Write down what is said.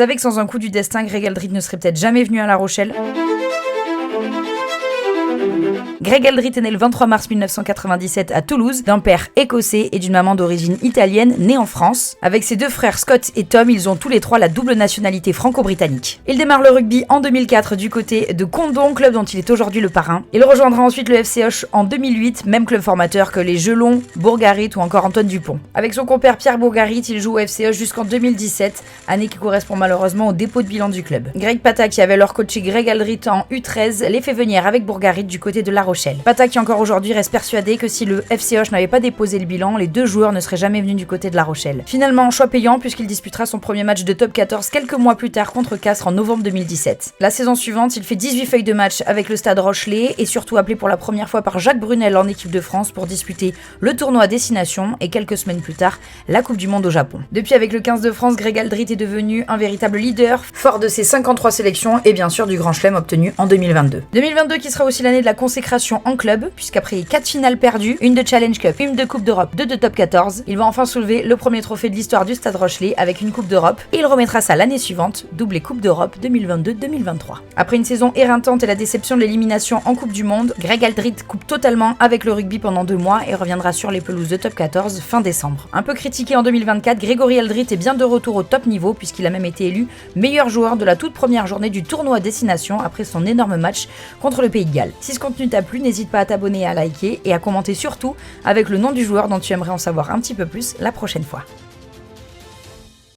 savez que sans un coup du destin, Greg Aldrit ne serait peut-être jamais venu à La Rochelle? Greg Aldrit est né le 23 mars 1997 à Toulouse, d'un père écossais et d'une maman d'origine italienne née en France. Avec ses deux frères Scott et Tom, ils ont tous les trois la double nationalité franco-britannique. Il démarre le rugby en 2004 du côté de Condom, club dont il est aujourd'hui le parrain. Il rejoindra ensuite le FC Auch en 2008, même club formateur que les Gelons, Bourgarit ou encore Antoine Dupont. Avec son compère Pierre Bourgarit, il joue au FC Auch jusqu'en 2017, année qui correspond malheureusement au dépôt de bilan du club. Greg Pata, qui avait alors coaché Greg Aldrit en U13, les fait venir avec Bourgarit du côté de La Rochelle. Pata qui encore aujourd'hui reste persuadé que si le FC Auch n'avait pas déposé le bilan, les deux joueurs ne seraient jamais venus du côté de La Rochelle. Finalement, choix payant puisqu'il disputera son premier match de top 14 quelques mois plus tard contre Castres en novembre 2017. La saison suivante, il fait 18 feuilles de match avec le Stade Rochelais et surtout appelé pour la première fois par Jacques Brunel en équipe de France pour disputer le tournoi Destination et quelques semaines plus tard, la Coupe du Monde au Japon. Depuis avec le 15 de France, Greg Aldrit est devenu un véritable leader, fort de ses 53 sélections et bien sûr du Grand Chelem obtenu en 2022. 2022 qui sera aussi l'année de la consécration en club, puisqu'après 4 finales perdues, une de Challenge Cup, une de Coupe d'Europe, 2 de Top 14, il va enfin soulever le premier trophée de l'histoire du Stade Rochelais avec une Coupe d'Europe, et il remettra ça l'année suivante, doublé Coupe d'Europe 2022-2023. Après une saison éreintante et la déception de l'élimination en Coupe du Monde, Greg Aldrit coupe totalement avec le rugby pendant 2 mois et reviendra sur les pelouses de Top 14 fin décembre. Un peu critiqué en 2024, Grégory Aldrit est bien de retour au top niveau puisqu'il a même été élu meilleur joueur de la toute première journée du tournoi Destination après son énorme match contre le Pays de Galles. Si ce contenu t'a plu, n'hésite pas à t'abonner, à liker et à commenter surtout avec le nom du joueur dont tu aimerais en savoir un petit peu plus la prochaine fois.